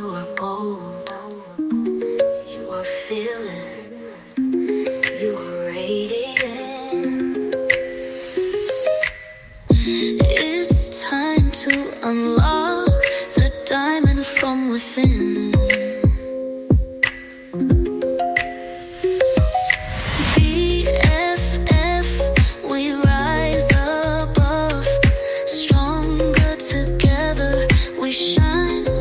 You are bold, you are fearless, you are radiant. It's time to unlock the diamond from within. BFF, we rise above, stronger together, we shine with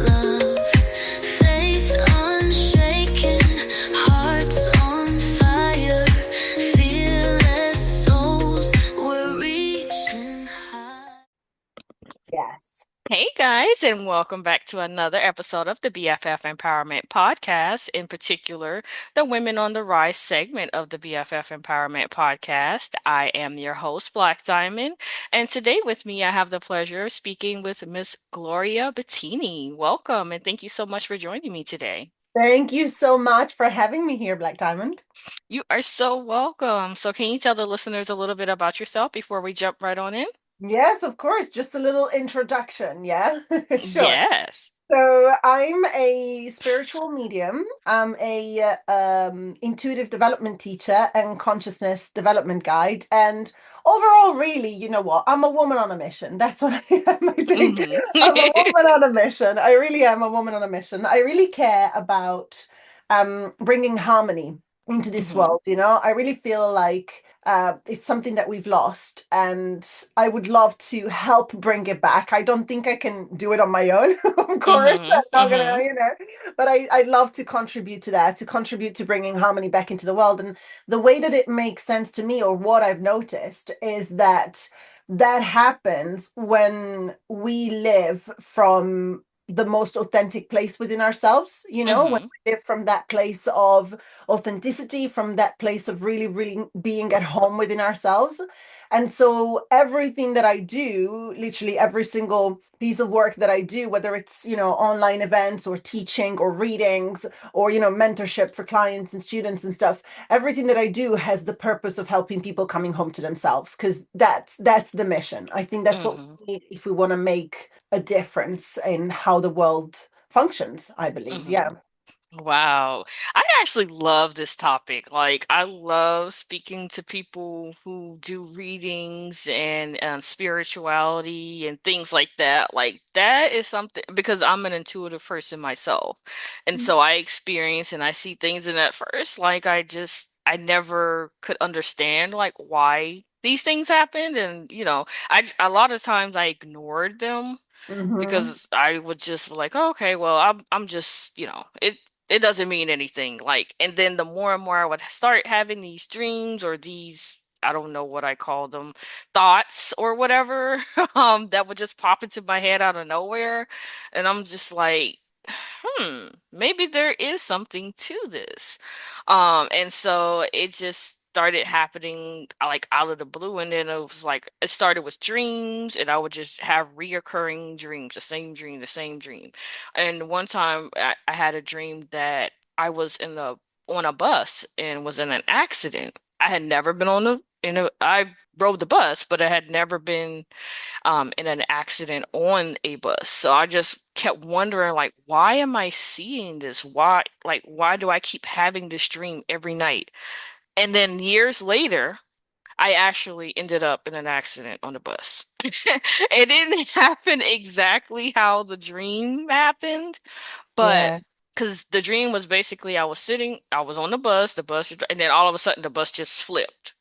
love. Faith unshaken, hearts on fire, fearless souls, we're reaching high. Yes. Hey guys, and welcome back to another episode of the BFF Empowerment Podcast, in particular, the Women on the Rise segment of the BFF Empowerment Podcast. I am your host, Blaque Diamond, and today with me I have the pleasure of speaking with Miss Gloria Battini. Welcome, and thank you so much for joining me today. Thank you so much for having me here, Blaque Diamond. You are so welcome. So, can you tell the listeners a little bit about yourself before we jump right on in? Yes, of course. Just a little introduction, yeah? Sure. Yes. So I'm a spiritual medium. I'm a intuitive development teacher and consciousness development guide. And overall, really, you know what? I'm a woman on a mission. That's what I am, I think. Mhm. I'm a woman on a mission. I really am a woman on a mission. I really care about bringing harmony into this Mhm. world, you know? I really feel like it's something that we've lost, and I would love to help bring it back. I don't think I can do it on my own, of course. I'm Mhm. not gonna, Mhm. but I'd love to contribute to that, to contribute to bringing harmony back into the world. And the way that it makes sense to me, or what I've noticed, is that that happens when we live from the most authentic place within ourselves, when Mhm. we live from that place of authenticity, from that place of really, really being at home within ourselves. And so everything that I do, literally every single piece of work that I do, whether it's, online events or teaching or readings or, mentorship for clients and students and stuff, everything that I do has the purpose of helping people coming home to themselves, because that's the mission. I think that's what Mhm. we need if we want to make a difference in how the world functions, I believe. Yeah. Mhm. Wow. I actually love this topic. Like, I love speaking to people who do readings and spirituality and things like that. Like, that is something because I'm an intuitive person myself. And so I experience and I see things in at first, like, I never could understand, like, why these things happened. And, a lot of times I ignored them Hmm. because I would just be like, oh, okay, well, I'm just, it doesn't mean anything. Like, and then the more and more I would start having these dreams or these, I don't know what I call them, thoughts or whatever, that would just pop into my head out of nowhere. And I'm just like, maybe there is something to this. And so it just started happening like out of the blue. And then it was like, it started with dreams, and I would just have reoccurring dreams, the same dream, the same dream. And one time I had a dream that I was on a bus and was in an accident. I had never been I rode the bus, but I had never been in an accident on a bus. So I just kept wondering, like, why am I seeing this? Why do I keep having this dream every night? And then years later, I actually ended up in an accident on a bus. It didn't happen exactly how the dream happened, but Yeah. because the dream was basically I was on the bus, and then all of a sudden the bus just flipped.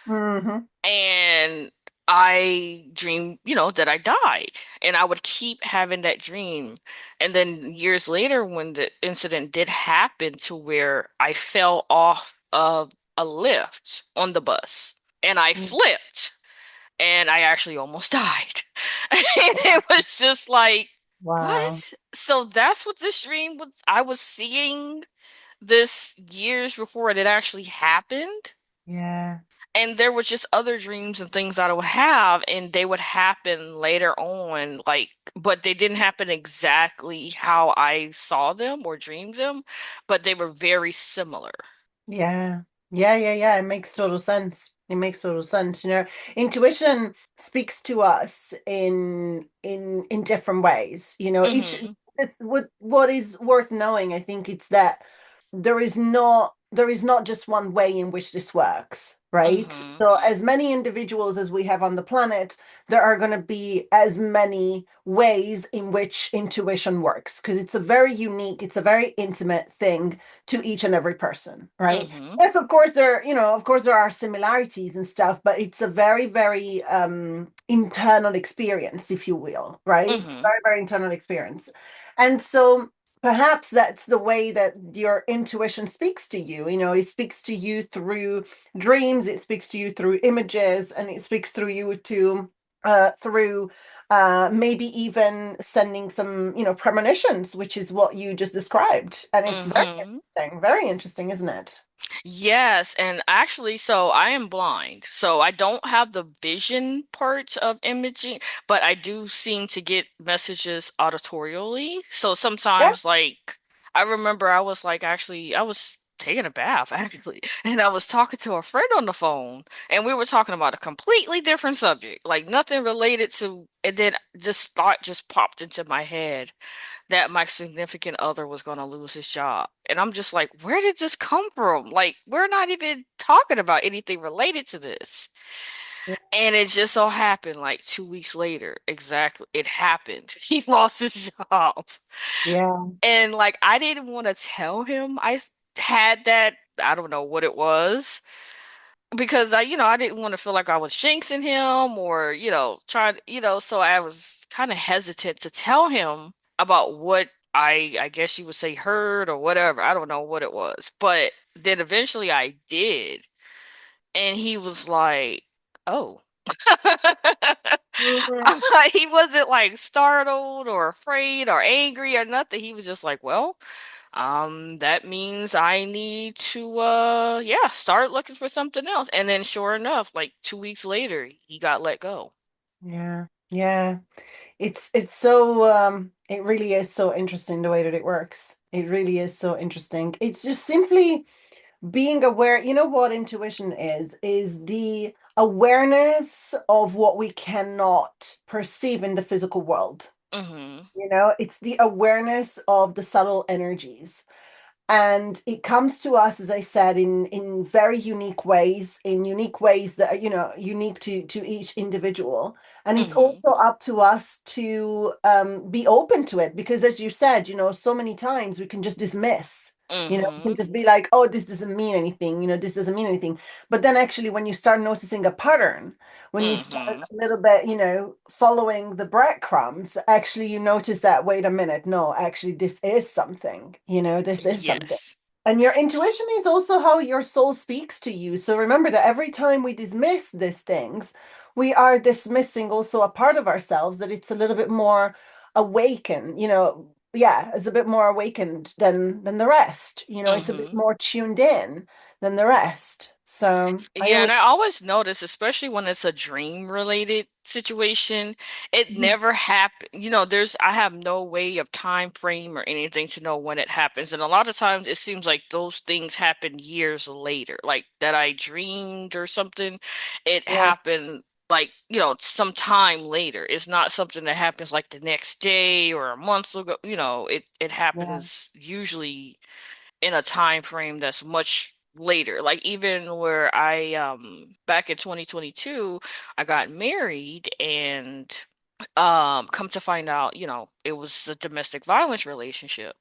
Hmm. And I dreamed, that I died. And I would keep having that dream. And then years later, when the incident did happen to where I fell off of a lift on the bus and I flipped and I actually almost died. And it was just like, Wow. what? So that's what this dream was. I was seeing this years before it had actually happened. Yeah. And there was just other dreams and things that I would have, and they would happen later on, like, but they didn't happen exactly how I saw them or dreamed them, but they were very similar. Yeah. Yeah, yeah, yeah. It makes total sense. It makes total sense. Intuition speaks to us in different ways. Each Hmm. Because what is worth knowing, I think, it's that there is not just one way in which this works, right? Mm-hmm. So as many individuals as we have on the planet, there are going to be as many ways in which intuition works, because it's a very intimate thing to each and every person, right? Mm-hmm. Yes, of course there are similarities and stuff, but it's a very, very internal experience, if you will, right? It's a Mm-hmm. very, very internal experience. And so perhaps that's the way that your intuition speaks to you. It speaks to you through dreams, it speaks to you through images, and it speaks through you to through maybe even sending some, premonitions, which is what you just described. And it's Mm-hmm. very interesting, isn't it? Yes, and actually, so I am blind, so I don't have the vision part of imaging, but I do seem to get messages auditorially. So Yeah. sometimes, like, I remember I was like, actually, I was taking a bath, actually, and I was talking to a friend on the phone, and we were talking about a completely different subject, like nothing related to, and then just thought just popped into my head that my significant other was going to lose his job. And I'm just like, where did this come from? Like, we're not even talking about anything related to this. And it just so happened, like 2 weeks later, exactly, it happened. He lost his job. Yeah. And like, I didn't want to tell him had that, I don't know what it was. Because I didn't want to feel like I was jinxing him or, trying, so I was kind of hesitant to tell him about what I guess you would say heard or whatever. I don't know what it was. But then eventually I did. And he was like, "Oh." Mhm. He wasn't like startled or afraid or angry or nothing. He was just like, "Well, that means I need to yeah, start looking for something else." And then sure enough, like 2 weeks later, he got let go. Yeah. Yeah. It's so it really is so interesting the way that it works. It really is so interesting. It's just simply being aware. You know what intuition is the awareness of what we cannot perceive in the physical world. Mm-hmm. It's the awareness of the subtle energies. And it comes to us, as I said, in very unique ways that are, unique to each individual. And it's Mm-hmm. also up to us to be open to it, because as you said, so many times we can just dismiss. We Mm-hmm. can just be like, oh, this doesn't mean anything, this doesn't mean anything. But then actually when you start noticing a pattern, when you start Mm-hmm. a little bit, following the breadcrumbs, actually you notice that, wait a minute, no, actually this is something, this is something. Yes. And your intuition is also how your soul speaks to you. So remember that every time we dismiss these things, we are dismissing also a part of ourselves that it's a little bit more awakened, yeah, it's a bit more awakened than the rest. It's a bit Mm-hmm. more tuned in than the rest. So I Yeah, and always I always notice, especially when it's a dream related situation, it Mhm. never happened. I have no way of time frame or anything to know when it happens. And a lot of times it seems like those things happen years later, like that I dreamed or something. It Yeah, happened like, some time later. It's not something that happens like the next day or a month ago. It yeah. happens usually in a time frame that's much later. Like even where I back in 2022, I got married and come to find out, it was a domestic violence relationship.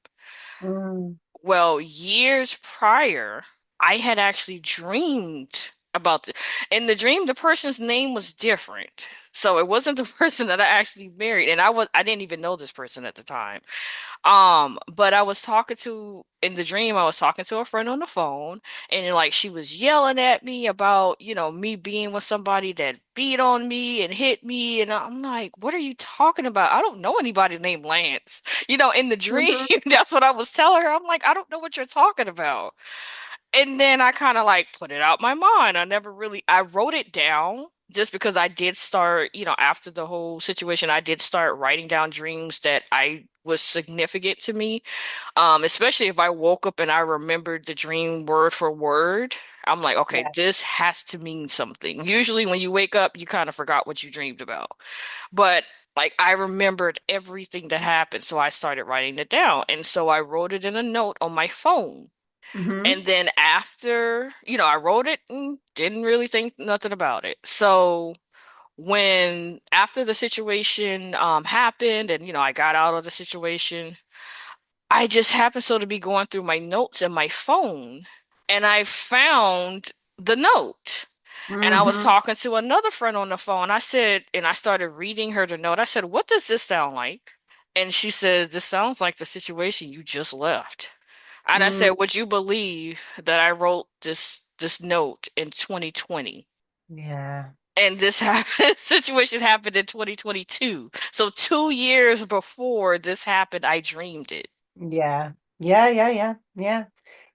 Mm, Well, years prior, I had actually dreamed about the in the dream the person's name was different. So it wasn't the person that I actually married and I didn't even know this person at the time. But I was talking to in the dream, I was talking to a friend on the phone, and like she was yelling at me about, me being with somebody that beat on me and hit me, and I'm like, what are you talking about? I don't know anybody named Lance. In the dream, mhm, that's what I was telling her. I'm like, I don't know what you're talking about. And then I kind of like put it out my mind. I wrote it down just because I did start, after the whole situation, I did start writing down dreams that I was significant to me. Especially if I woke up and I remembered the dream word for word. I'm like, okay, yeah. this has to mean something. Usually when you wake up, you kind of forgot what you dreamed about. But Like I remembered everything that happened, so I started writing it down. And so I wrote it in a note on my phone. Mm-hmm. And then after, I wrote it and didn't really think nothing about it. So when after the situation happened and I got out of the situation, I just happened so to be going through my notes in my phone and I found the note. And I was Mm-hmm. talking to another friend on the phone. I said, and I started reading her the note. I said, "What does this sound like?" And she says, "This sounds like the situation you just left." And I Mm, said, "Would you believe that I wrote this note in 2020?" yeah. And this happened, situation happened in 2022. So 2 years before this happened, I dreamed it. Yeah. Yeah, yeah, yeah, yeah.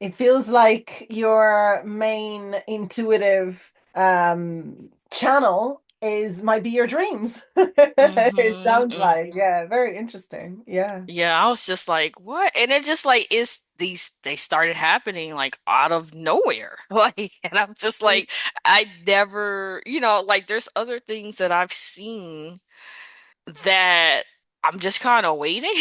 It feels like your main intuitive channel is might be your dreams. It Hmm. sounds like, yeah, very interesting. Yeah. Yeah, I was just like, what? And it just like is these they started happening like out of nowhere. Like, and I'm just like, I never, like there's other things that I've seen that I'm just kind of waiting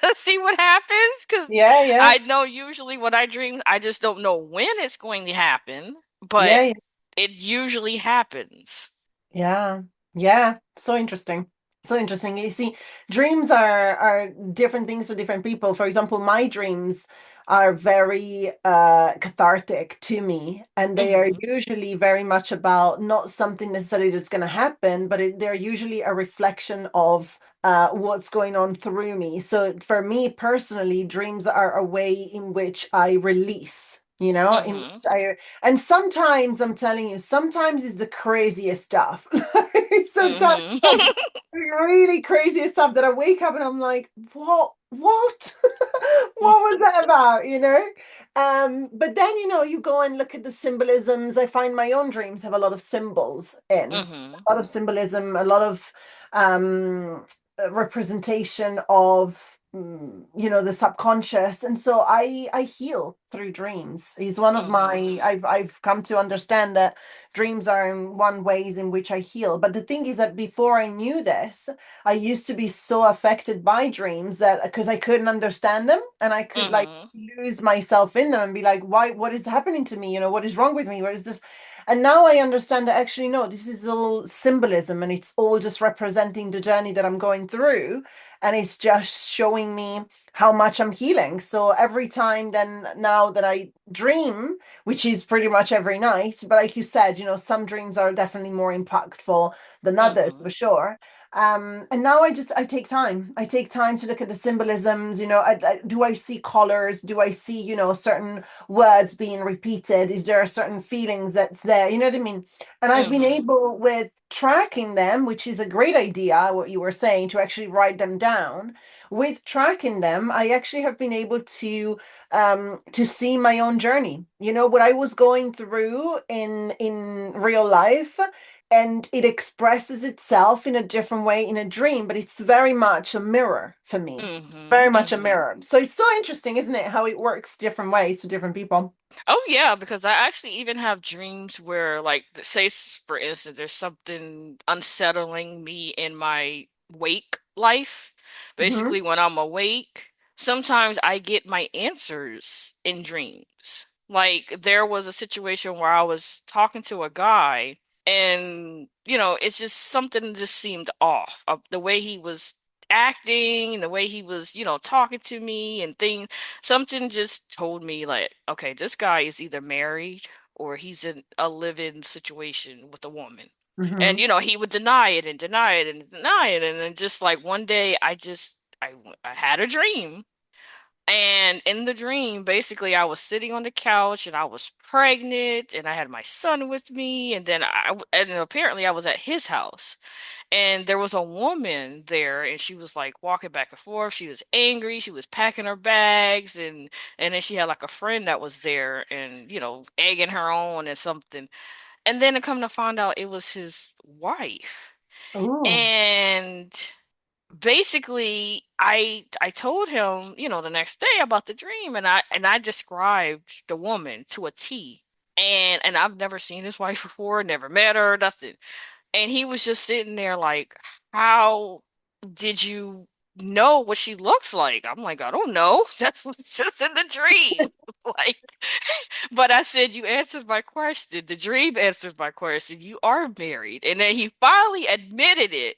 to see what happens because Yeah, yeah. I know usually when I dream, I just don't know when it's going to happen, but Yeah, it usually happens. yeah, yeah. So interesting. So interesting. You see, dreams are different things for different people. For example, my dreams are very cathartic to me, and they are Hmm. usually very much about not something necessarily that's going to happen, but they're usually a reflection of what's going on through me. So for me personally, dreams are a way in which I release. In Hmm. which and sometimes I'm telling you, sometimes it's the craziest stuff. Sometimes Hmm. like really craziest stuff that I wake up and I'm like, what? What? What was that about? But then you go and look at the symbolisms. I find my own dreams have a lot of symbols in, Hmm. a lot of symbolism, a lot of um representation of the subconscious, and so I heal through dreams. Is one of Hmm. my I've come to understand that dreams are in one ways in which I heal. But the thing is that before I knew this, I used to be so affected by dreams that because I couldn't understand them and I could like Hmm. lose myself in them and be like, why, what is happening to me, what is wrong with me, what is this? And now I understand that actually, no, this is all symbolism and it's all just representing the journey that I'm going through. And it's just showing me how much I'm healing. So every time, then now that I dream, which is pretty much every night, but like you said, some dreams are definitely more impactful than others Hmm. for sure. And now I take time. I take time to look at the symbolisms. Do I see colors? Do I see, certain words being repeated? Is there certain feelings that's there? You know what I mean? And I've been Hmm. able with tracking them, which is a great idea, what you were saying, to actually write them down. With tracking them, I actually have been able to see my own journey. What I was going through in real life, and it expresses itself in a different way in a dream, but it's very much a mirror for me. It's Hmm. very much a Hmm. mirror. So it's so interesting, isn't it, how it works different ways for different people. Oh yeah, because I actually even have dreams where like say for instance there's something unsettling me in my wake life. Hmm. Basically when I'm awake, sometimes I get my answers in dreams. Like there was a situation where I was talking to a guy and it's just something just seemed off. The way he was acting and the way he was, talking to me and things something just told me like, okay, this guy is either married or he's in a live-in situation with a woman. And Hmm. he would deny it and deny it and deny it. And then just like one day I had a dream. And in the dream, basically I was sitting on the couch and I was pregnant and I had my son with me and then and apparently I was at his house and there was a woman there and she was like walking back and forth. She was angry, she was packing her bags and then she had like a friend that was there and egging her on and something. And then to come to find out it was his wife. Oh. And basically I told him, the next day about the dream and I described the woman to a T. And I've never seen his wife before, never met her, nothing. And he was just sitting there like, how? did you know what she looks like? I'm like, I don't know. That's what's just in the dream. Like, but I said, you answered my question. The dream answered my question. You are married. And then he finally admitted it.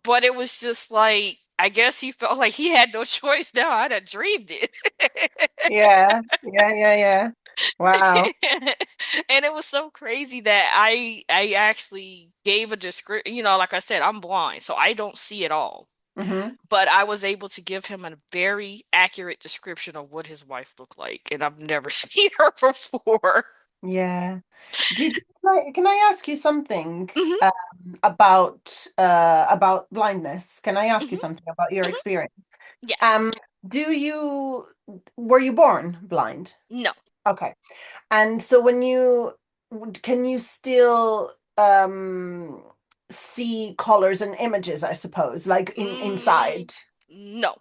But it was just like, I guess he felt like he had no choice now. I'd have dreamed it. Yeah, yeah, yeah, yeah. Wow. And it was so crazy that I actually gave a description, like I said, I'm blind, so I don't see it all. Hmm. But I was able to give him a very accurate description of what his wife looked like, and I've never seen her before. Yeah. Can I ask you something Hmm. about blindness? Can I ask you Hmm. something about your Hmm. experience? Yes. Um, do you were you born blind? No. Okay. And so can you still see colors and images, I suppose, like Mm, inside? no.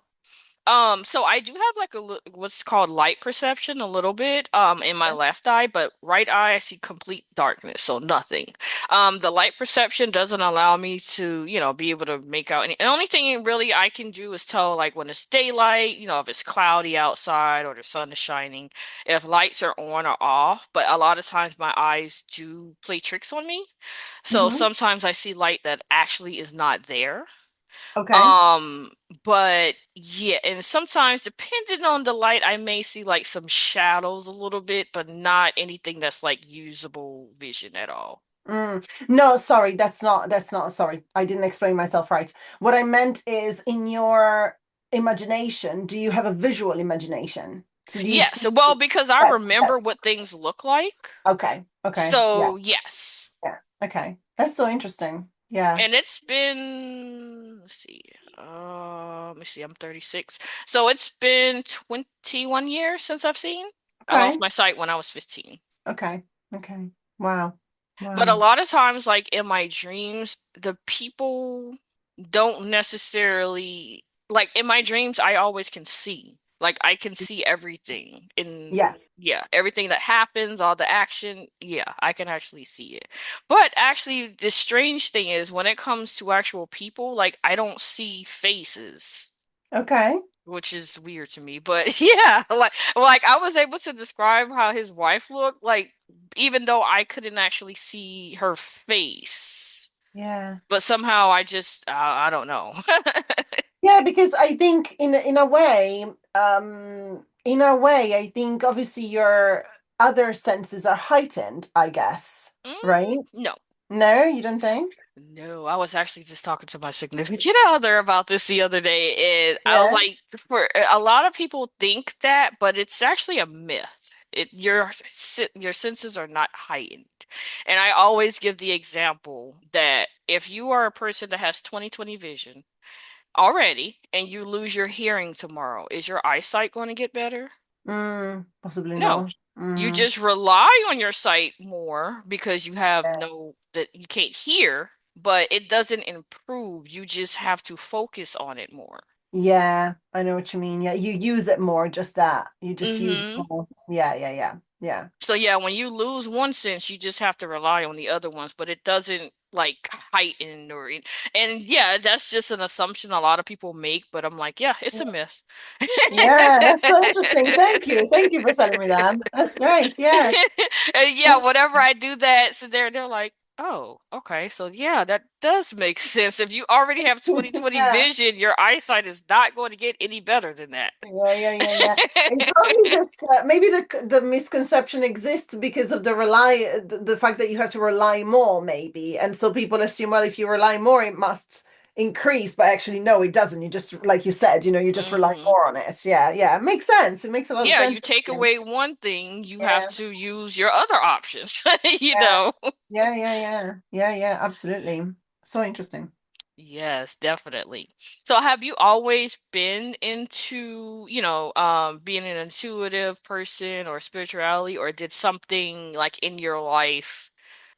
So I do have like what's called light perception a little bit in my left eye, but right eye I see complete darkness, so nothing. The light perception doesn't allow me to, be able to make out any. The only thing really I can do is tell like when it's daylight, if it's cloudy outside or the sun is shining, if lights are on or off, but a lot of times my eyes do play tricks on me. So Hmm. sometimes I see light that actually is not there. Okay. Um, but yeah, and sometimes depending on the light, I may see like some shadows a little bit, but not anything that's like usable vision at all. No, sorry, that's not sorry. I didn't explain myself right. What I meant is in your imagination, do you have a visual imagination? So do you Yeah, see so well, because I remember that's what things look like. okay. Okay. Yeah. So yes. Yeah. Okay. That's so interesting. Yeah. And it's been, let's see, let me see, I'm 36. So it's been 21 years since I've seen. I Okay. lost my sight when I was 15. Okay. Okay. Wow. But a Wow. lot of times, like in my dreams, the people don't necessarily like in my dreams, I always can see. Like I can see everything in Yeah. yeah, everything that happens, all the action, yeah, I can actually see it. But actually, the strange thing is when it comes to actual people, like I don't see faces, Okay. which is weird to me. But yeah, like I was able to describe how his wife looked, like even though I couldn't actually see her face. Yeah. But somehow I don't know. Yeah, because I think in a way, I think obviously your other senses are heightened, I guess, right? No. No, you don't think? No, I was actually just talking to my significant other about this the other day, and I was Yeah. like, for a lot of people think that, but it's actually a myth. Your senses are not heightened. And I always give the example that if you are a person that has 20/20 vision already and you lose your hearing tomorrow, is your eyesight going to get better? Possibly No. not. You just rely on your sight more because you have Yeah. no that you can't hear, but it doesn't improve. You just have to focus on it more. Yeah, I know what you mean. Yeah, you use it more, just that. You just use it Hmm. more. Yeah, yeah, yeah. Yeah. So yeah, when you lose one sense, you just have to rely on the other ones, but it doesn't like heighten and yeah, that's just an assumption a lot of people make, but I'm like, yeah, it's a myth. Yeah, that's so interesting. Thank you. Thank you for telling me that. That's great. Yeah. And yeah, whenever I do that, so they're like, oh, okay, so yeah, that does make sense. If you already have 20/20 Yeah. vision, your eyesight is not going to get any better than that. Yeah, yeah, yeah, yeah. It's probably just maybe the misconception exists because of the fact that you have to rely more, maybe, and so people assume, well, if you rely more, it must increase, but actually, no, it doesn't. You just, like you said, you just rely Hmm. more on it. Yeah, yeah, it makes sense. It makes a lot of Yeah, sense. you take away one thing, you have Yeah, to use your other options, you yeah, know? yeah, yeah, yeah, yeah, yeah. Absolutely. So interesting. Yes, definitely. So have you always been into, being an intuitive person or spirituality, or did something like in your life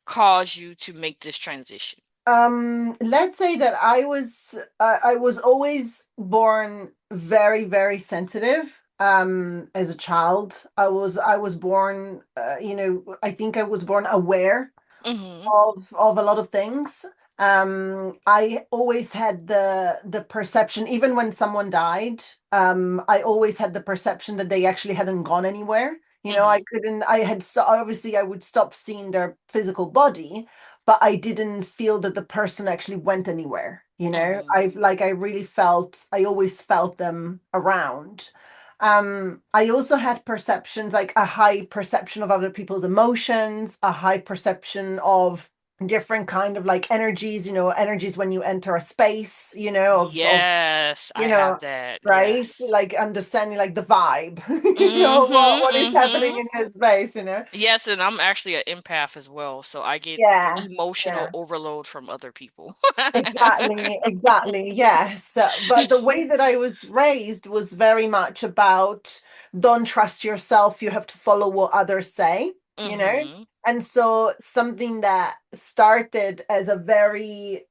cause you to make this transition? Let's say that I was always born very, very sensitive. As a child, I was born, I think I was born aware Hmm. of a lot of things. I always had the perception, even when someone died, I always had the perception that they actually hadn't gone anywhere. I Mhm. couldn't, I had, obviously I would stop seeing their physical body, but I didn't feel that the person actually went anywhere. Mhm. I really felt, I always felt them around. I also had perceptions, like a high perception of other people's emotions, a high perception of different kind of like energies, energies when you enter a space, of Yes, I you have know, that. right? Yes. Like understanding like the vibe, Mhm. what is happening Mhm. in this space. Yes, and I'm actually an empath as well, so I get Yeah, emotional yeah. overload from other people. Exactly, exactly. Yes. But the way that I was raised was very much about don't trust yourself. You have to follow what others say, you know? Mhm. And so something that started as a very,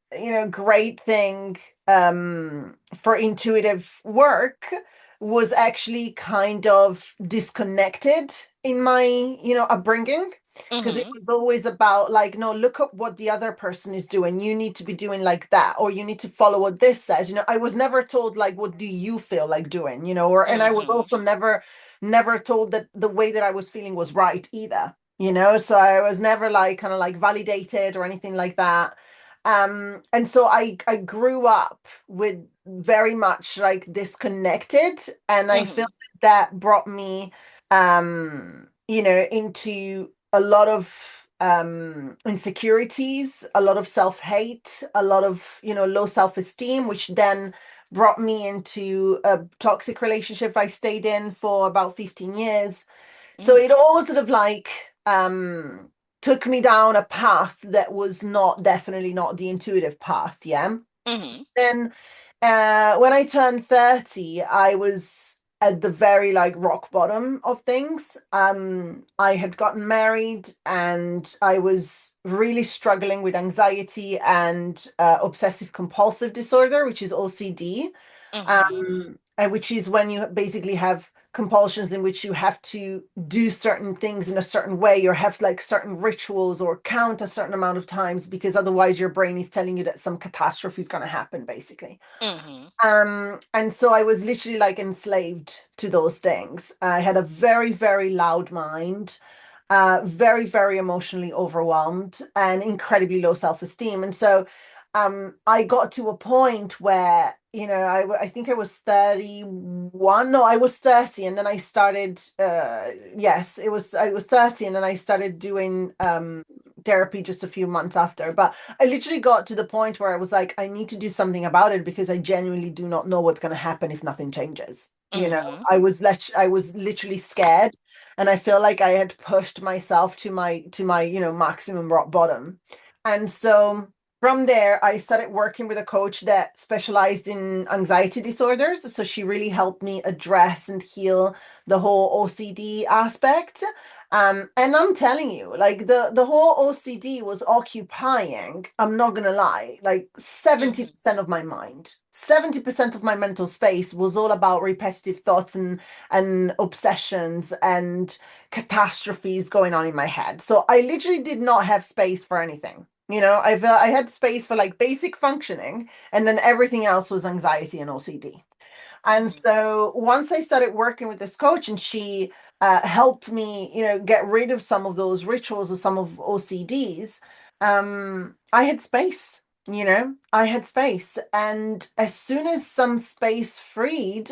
great thing for intuitive work was actually kind of disconnected in my, upbringing, because it Mhm. was always about like, no, look up what the other person is doing, you need to be doing like that, or you need to follow what this says. I was never told like, what do you feel like doing, and I was Mhm. also never told that the way that I was feeling was right either, so I was never like kind of like validated or anything like that. And so I grew up with very much like disconnected, and I feel Mhm. that brought me into a lot of insecurities, a lot of self-hate, a lot of, low self-esteem, which then brought me into a toxic relationship I stayed in for about 15 years. So it Mm. all sort of like took me down a path that was not definitely not the intuitive path, yeah. Mhm. Then when I turned 30, I was at the very like rock bottom of things. I had gotten married and I was really struggling with anxiety and obsessive compulsive disorder, which is OCD, Mhm. and which is when you basically have compulsions in which you have to do certain things in a certain way, or have like certain rituals, or count a certain amount of times, because otherwise your brain is telling you that some catastrophe is going to happen, basically. Mhm. And so I was literally like enslaved to those things. I had a very, very loud mind, very, very emotionally overwhelmed, and incredibly low self-esteem. And so I got to a point where, I think I was 31. No, I was 30. And then I started, yes, I was 30. And then I started doing therapy just a few months after. But I literally got to the point where I was like, I need to do something about it, because I genuinely do not know what's going to happen if nothing changes. Mhm. I was literally scared, and I feel like I had pushed myself to my maximum rock bottom. And so from there I started working with a coach that specialized in anxiety disorders, so she really helped me address and heal the whole OCD aspect. And I'm telling you, like the whole OCD was occupying, I'm not gonna lie, like Mhm. 70% of my mind. 70% of my mental space was all about repetitive thoughts and obsessions and catastrophes going on in my head. So I literally did not have space for anything. I had space for like basic functioning, and then everything else was anxiety and OCD. And Mhm. so once I started working with this coach, and she helped me, get rid of some of those rituals or some of OCDs, I had space. I had space. And as soon as some space freed,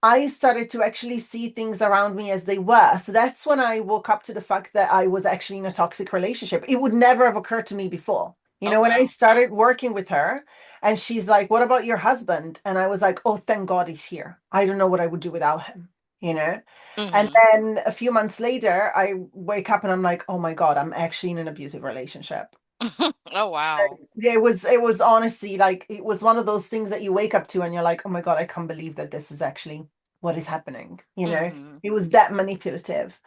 I started to actually see things around me as they were. So that's when I woke up to the fact that I was actually in a toxic relationship. It would never have occurred to me before. Oh When I wow. started working with her, and she's like, "What about your husband?" And I was like, "Oh, thank God he's here. I don't know what I would do without him, you know?" And Mhm. then a few months later, I wake up and I'm like, "Oh my God, I'm actually in an abusive relationship." Oh wow. It was honestly like, it was one of those things that you wake up to and you're like, oh my God, I can't believe that this is actually what is happening. Mhm. It was that manipulative.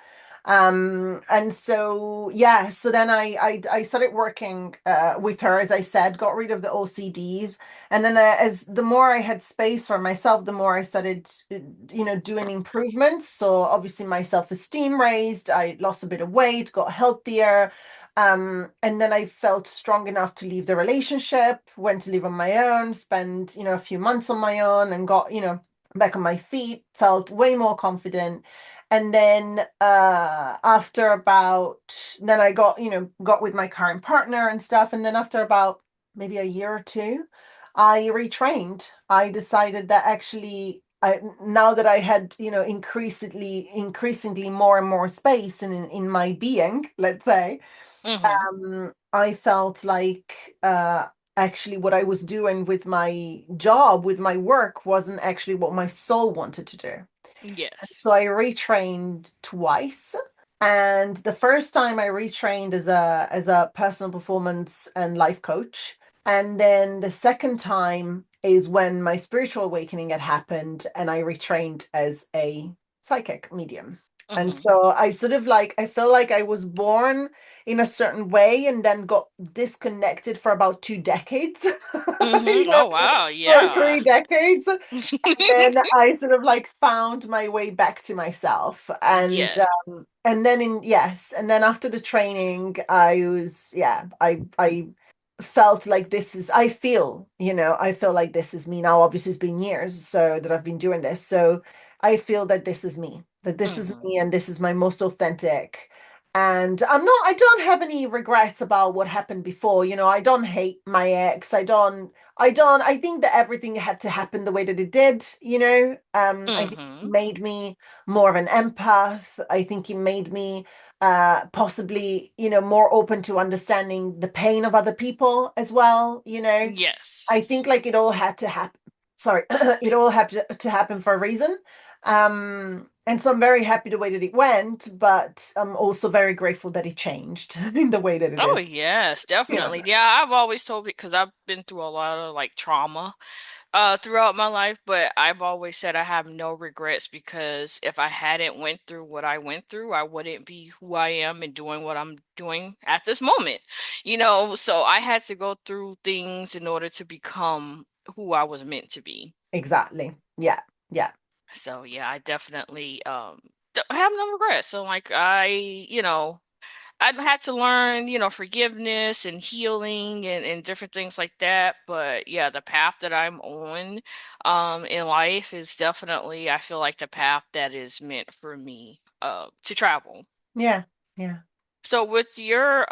And so yeah, so then I started working with her, as I said, got rid of the OCDs, and then as the more I had space for myself, the more I started, doing improvements. So obviously my self-esteem raised, I lost a bit of weight, got healthier. And then I felt strong enough to leave the relationship, went to live on my own, spend, a few months on my own and got, back on my feet, felt way more confident. And then after about, then I got, got with my current partner and stuff. And then after about maybe a year or two, I retrained. I decided that actually now that I had, increasingly more and more space in my being, let's say, Mm-hmm. I felt like actually what I was doing with my job, with my work, wasn't actually what my soul wanted to do. Yes. So I retrained twice. And the first time I retrained as a personal performance and life coach. And then the second time is when my spiritual awakening had happened and I retrained as a psychic medium. And Mm-hmm. so I sort of like, I feel like I was born in a certain way and then got disconnected for about 2 decades, Mm-hmm. Oh wow, 2 or 3 yeah. decades. Then I sort of like found my way back to myself. Yes. And then and then after the training, I was, yeah, I felt like this is, I feel like this is me now. Obviously, it's been years so that I've been doing this. So I feel that this is me, that this is Mm-hmm. me, and this is my most authentic. And I don't have any regrets about what happened before. I don't hate my ex. I think that everything had to happen the way that it did. I think it Mm-hmm. made me more of an empath. I think it made me possibly, more open to understanding the pain of other people as well. Yes. I think like it all had to happen. Sorry, it all had to happen for a reason. And so I'm very happy the way that it went, but I'm also very grateful that it changed in the way that it Oh is. yes, Yeah, definitely. Yeah, I've always told it because I've been through a lot of like trauma throughout my life, but I've always said I have no regrets because if I hadn't went through what I went through, I wouldn't be who I am and doing what I'm doing at this moment. So I had to go through things in order to become who I was meant to be. exactly. Yeah, yeah, So yeah, I definitely have no regrets. So like I've had to learn, forgiveness and healing and different things like that. But yeah, the path that I'm on in life is definitely, I feel like the path that is meant for me to travel. yeah, yeah. So with your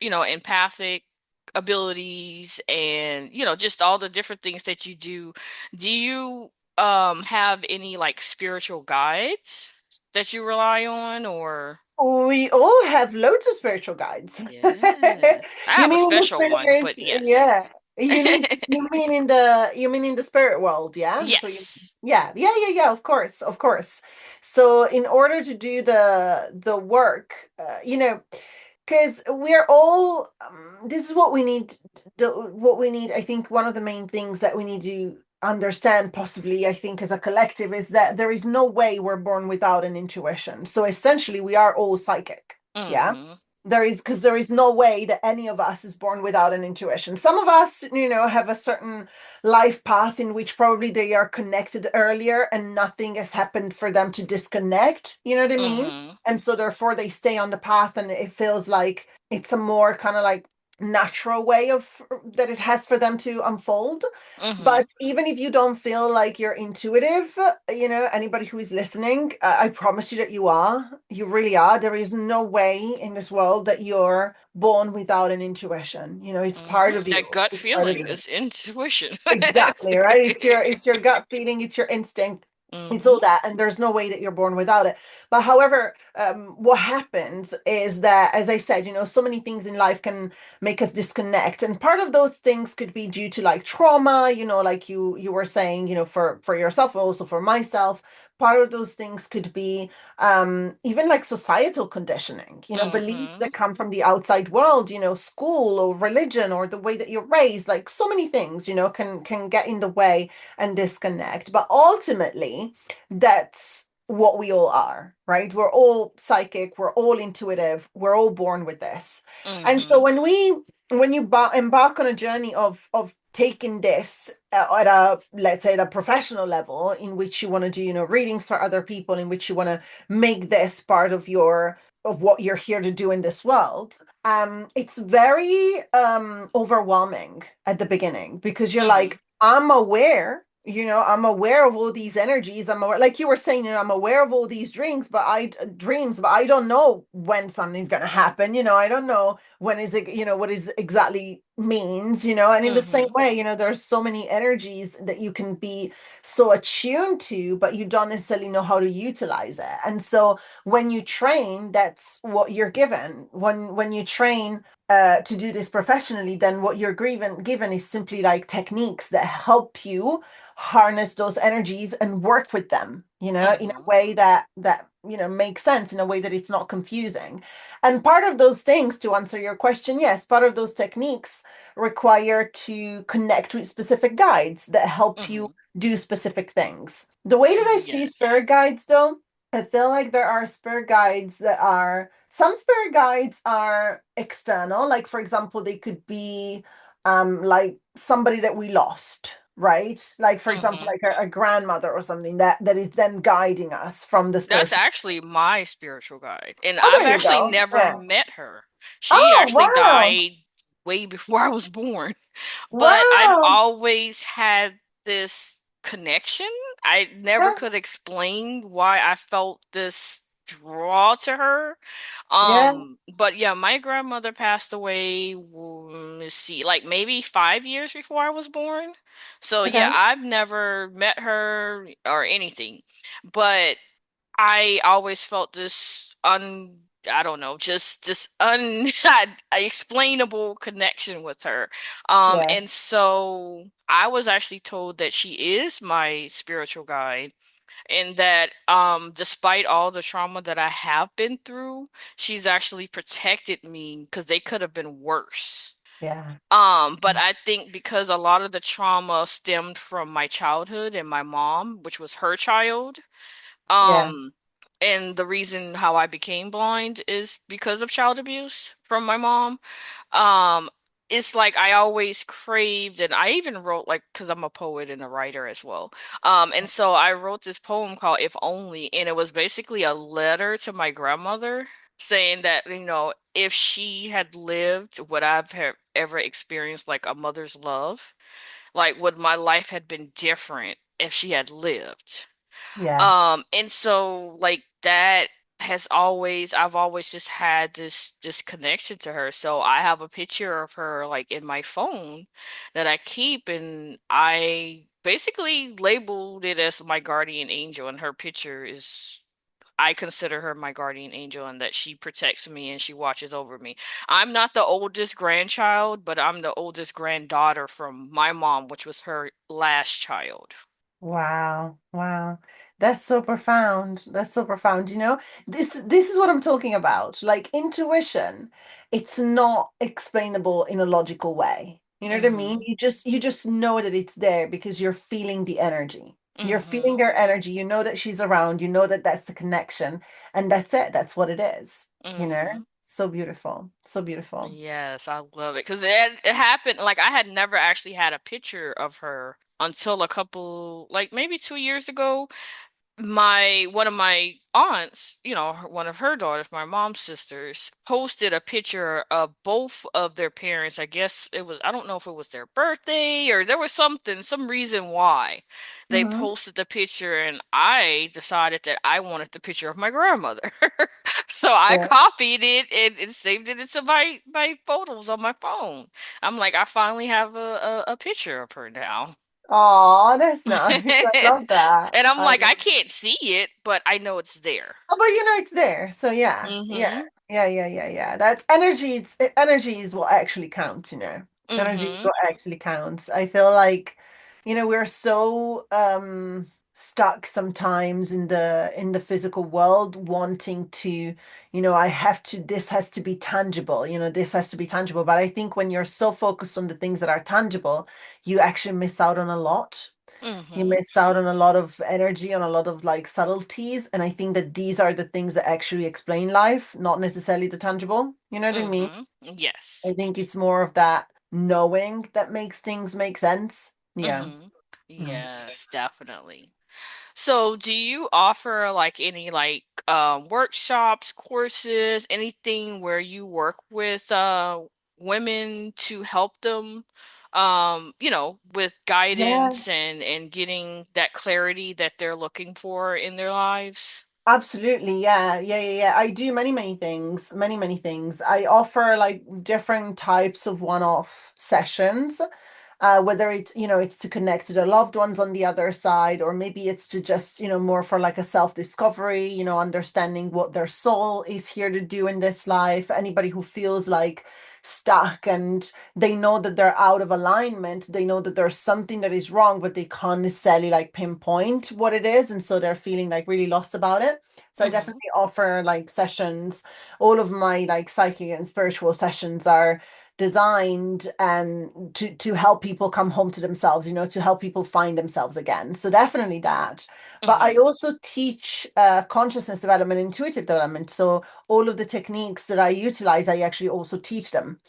empathic abilities and, just all the different things that you do you have any like spiritual guides that you rely on or We all have loads of spiritual guides. Yes. I You have a mean in the special one, spirit? but yes. Yeah. You mean in the spirit world, yeah? So Yes. yeah, of course. So in order to do the work, because we're all this is what we need, I think one of the main things that we need to understand, possibly, I think, as a collective, is that there is no way we're born without an intuition. So essentially we are all psychic. Yeah, Mm-hmm. there is no way that any of us is born without an intuition. Some of us, have a certain life path in which probably they are connected earlier and nothing has happened for them to disconnect, you know what I mean? Mm-hmm. And so therefore they stay on the path and it feels like it's a more kind of like natural way of that it has for them to unfold. Mm-hmm. But even if you don't feel like you're intuitive, anybody who is listening, I promise you that you really are. There is no way in this world that you're born without an intuition. It's part of Mm-hmm. That you. gut It's part of feeling, you. this intuition. Exactly, right? It's your gut feeling, it's your instinct, it's Mm-hmm. all that, and there's no way that you're born without it. But however, what happens is that, as I said, so many things in life can make us disconnect, and part of those things could be due to like trauma, like you were saying, for yourself, also for myself. Part of those things could be even like societal conditioning, beliefs Mm-hmm. that come from the outside world, school or religion or the way that you're raised, like so many things, can get in the way and disconnect. But ultimately, that's what we all are, right? We're all psychic, we're all intuitive, we're all born with this. And so Mm-hmm. when you embark on a journey of taking this at a, let's say, at a professional level, in which you want to do, readings for other people, in which you want to make this part of what you're here to do in this world, it's very overwhelming at the beginning, because you're Mm-hmm. like, I'm aware of all these energies. I'm aware, like you were saying, I'm aware of all these dreams, but I don't know when something's going to happen. I don't know when is it, what is exactly means, and in the same Mm-hmm. way, there's so many energies that you can be so attuned to, but you don't necessarily know how to utilize it. And so when you train, that's what you're given. When you train to do this professionally, then what you're given is simply like techniques that help you harness those energies and work with them, in a Mm-hmm. way that makes sense, in a way that it's not confusing. And part of those things, to answer your question, yes, part of those techniques require to connect with specific guides that help you Mm-hmm. do specific things. The way that I see Yes. spirit guides, though, I feel like there are spirit guides some spirit guides are external. Like, for example, they could be like somebody that we lost, right? Like, for example, Mm-hmm. like a grandmother or something that is then guiding us from this That's person. actually my spiritual guide. And Oh, I've there you actually go. never Yeah. met her. She Oh, actually wow. died way before I was born. But I've Wow. always had this connection. I never Yeah. could explain why I felt this draw to her. Yeah. But yeah, my grandmother passed away, let's see, like maybe 5 years before I was born. So yeah, Okay. I've never met her or anything. But I always felt this I don't know, just this unexplainable connection with her. Yeah. And so I was actually told that she is my spiritual guide, and that despite all the trauma that I have been through, she's actually protected me because they could have been worse. Yeah. But I think because a lot of the trauma stemmed from my childhood and my mom, which was her child, Yeah. um, and the reason how I became blind is because of child abuse from my mom. Um, it's like I always craved, and I even wrote, like, because I'm a poet and a writer as well. And so I wrote this poem called If Only, and it was basically a letter to my grandmother saying that, if she had lived, would I've have ever experienced like a mother's love? Like, would my life had been different if she had lived? Yeah. And so like that I've always just had this connection to her. So I have a picture of her like in my phone that I keep, and I basically labeled it as my guardian angel, and her picture is I consider her my guardian angel, and that she protects me and she watches over me. I'm not the oldest grandchild, but I'm the oldest granddaughter from my mom, which was her last child. Wow, wow. That's so profound. That's so profound. This is what I'm talking about. Like intuition, it's not explainable in a logical way. You know what I mean? Mm-hmm. You just know that it's there because you're feeling the energy. You're feeling Mm-hmm. her energy. You know that she's around. You know that that's the connection, and that's it. That's what it is. Mm-hmm. So beautiful. So beautiful. Yes, I love it because it happened. Like I had never actually had a picture of her until a couple, like maybe 2 years ago. My one of my aunts, one of her daughters, my mom's sisters, posted a picture of both of their parents. I guess it was, I don't know if it was their birthday or there was some reason why they Hmm. posted the picture, and I decided that I wanted the picture of my grandmother. So I Yeah. copied it and saved it into my photos on my phone. I'm like, I finally have a picture of her now. Oh, that's nice. I love that. And I'm I like, I love. can't see it, but I know it's there. Oh, but it's there. So yeah, yeah, Mm-hmm. yeah, yeah, yeah, yeah. That's energy. Energy is what actually counts. Energy is Mm-hmm. what actually counts. I feel like, we're so stuck sometimes in the physical world, wanting to, this has to be tangible, this has to be tangible. But I think when you're so focused on the things that are tangible, you actually miss out on a lot. You Mm-hmm. miss out on a lot of energy, on a lot of like subtleties. And I think that these are the things that actually explain life, not necessarily the tangible. You know what I mean? Mm-hmm. Yes. I think it's more of that knowing that makes things make sense. Yeah. Mm-hmm. Mm. Yes, definitely. So, do you offer like any like workshops, courses, anything where you work with women to help them with Yeah. guidance and getting that clarity that they're looking for in their lives? Absolutely, yeah, yeah. I do many, many things, many, many things. I offer like different types of one-off sessions, whether it's, it's to connect to their loved ones on the other side, or maybe it's to just, more for like a self-discovery, understanding what their soul is here to do in this life. Anybody who feels like stuck and they know that they're out of alignment, they know that there's something that is wrong, but they can't necessarily like pinpoint what it is. And so they're feeling like really lost about it. So I Mm-hmm. definitely offer like sessions. All of my like psychic and spiritual sessions are designed and to help people come home to themselves, to help people find themselves again. So definitely that. But I Mm-hmm. also teach consciousness development, intuitive development. So all of the techniques that I utilize, I actually also teach them.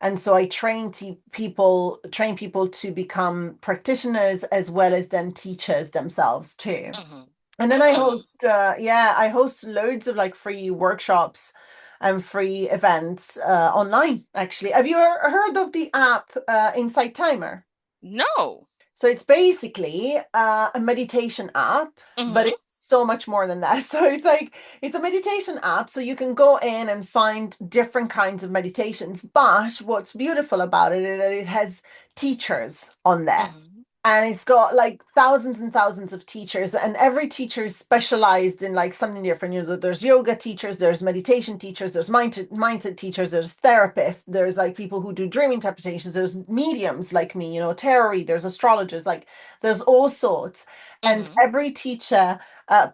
And so I train people to become practitioners as well as then teachers themselves too. Mm-hmm. And then I Mm. host, I host loads of like free workshops and free events online, actually. Have you heard of the app Insight Timer? No. So it's basically a meditation app, but Mm-hmm. it's so much more than that. So it's a meditation app. So you can go in and find different kinds of meditations. But what's beautiful about it is that it has teachers on there. Mm-hmm. And it's got like thousands and thousands of teachers, and every teacher is specialized in like something different. There's yoga teachers, there's meditation teachers, there's mindset teachers, there's therapists, there's like people who do dream interpretations, there's mediums like me, tarot readers, astrologers, like there's all sorts. And Mm-hmm. every teacher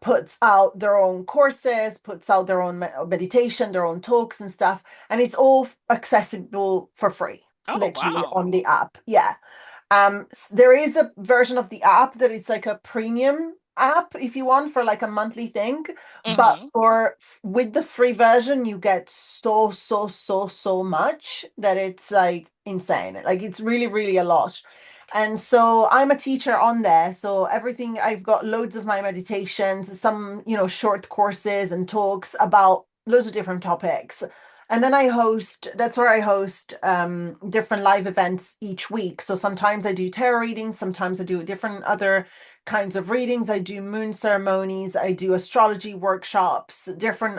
puts out their own courses, puts out their own meditation, their own talks and stuff, and it's all accessible for free, Oh, literally wow. on the app. Yeah. There is a version of the app that is like a premium app if you want for like a monthly thing, but Mm-hmm. for with the free version you get so so so so much that it's like insane. Like it's really really a lot. And so I'm a teacher on there. So everything I've got loads of my meditations, some, short courses and talks about loads of different topics. And then that's where I host different live events each week. So sometimes I do tarot readings, sometimes I do different other kinds of readings. I do moon ceremonies, I do astrology workshops, different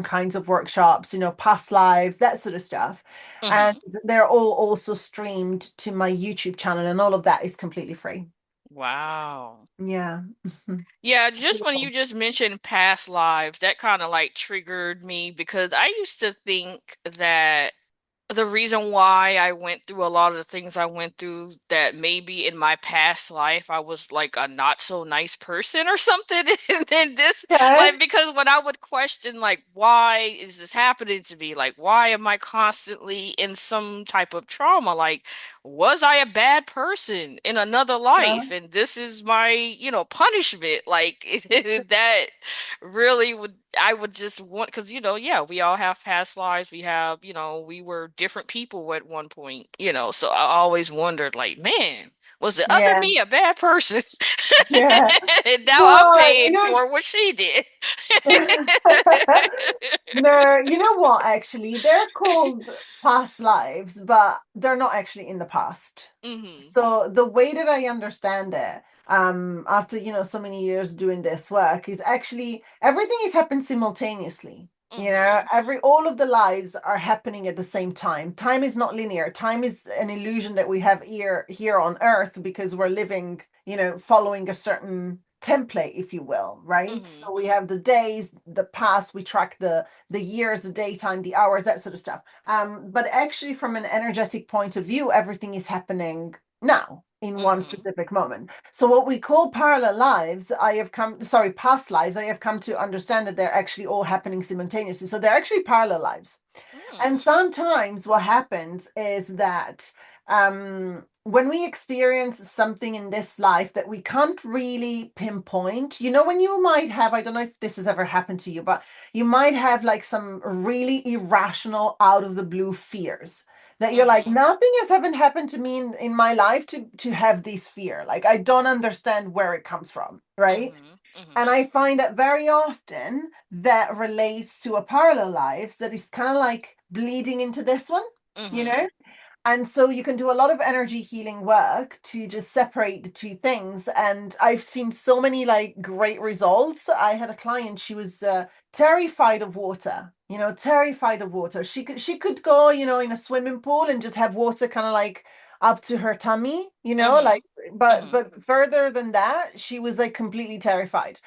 kinds of workshops, past lives, that sort of stuff. And Mm-hmm. they're all also streamed to my YouTube channel, and all of that is completely free. Wow. Yeah. Yeah, just when you just mentioned past lives, that kind of like triggered me because I used to think that the reason why I went through a lot of the things I went through, that maybe in my past life I was like a not so nice person or something. And then this, Okay. like, because when I would question, like, why is this happening to me? Like, why am I constantly in some type of trauma? Like, was I a bad person in another Yeah. life? And this is my, punishment. Like, that really I would just want, because yeah, we all have past lives. We have, we were different people at one point, so I always wondered, like, man, was the other Yeah. me a bad person? Yeah. And now I'm No, paying for what she did. no, you know what, actually, they're called past lives, but they're not actually in the past. Hmm. So the way that I understand it, after so many years doing this work, is actually everything is happening simultaneously. Hmm. All of the lives are happening at the same time. Time is not linear. Time is an illusion that we have here on Earth because we're living, following a certain template, if you will, right? Hmm. So we have the days, the past, we track the years, the daytime, the hours, that sort of stuff. But actually, from an energetic point of view, everything is happening now. in one Mm-hmm. specific moment. So what we call parallel lives, past lives, I have come to understand that they're actually all happening simultaneously. So they're actually parallel lives. And Mm. sometimes what happens is that when we experience something in this life that we can't really pinpoint, when you might have, I don't know if this has ever happened to you, but you might have like some really irrational, out of the blue fears that you're like, Mm-hmm. nothing has ever happened to me in my life to have this fear. Like, I don't understand where it comes from, right? Mm-hmm. And Mm-hmm. I find that very often that relates to a parallel life that is kind of like bleeding into this one, you Mm-hmm. know? And so you can do a lot of energy healing work to just separate the two things. And I've seen so many like great results. I had a client, she was terrified of water, terrified of water. She could go, in a swimming pool and just have water kind of like up to her tummy, Mm-hmm. like, but Mm-hmm. but further than that, she was like completely terrified.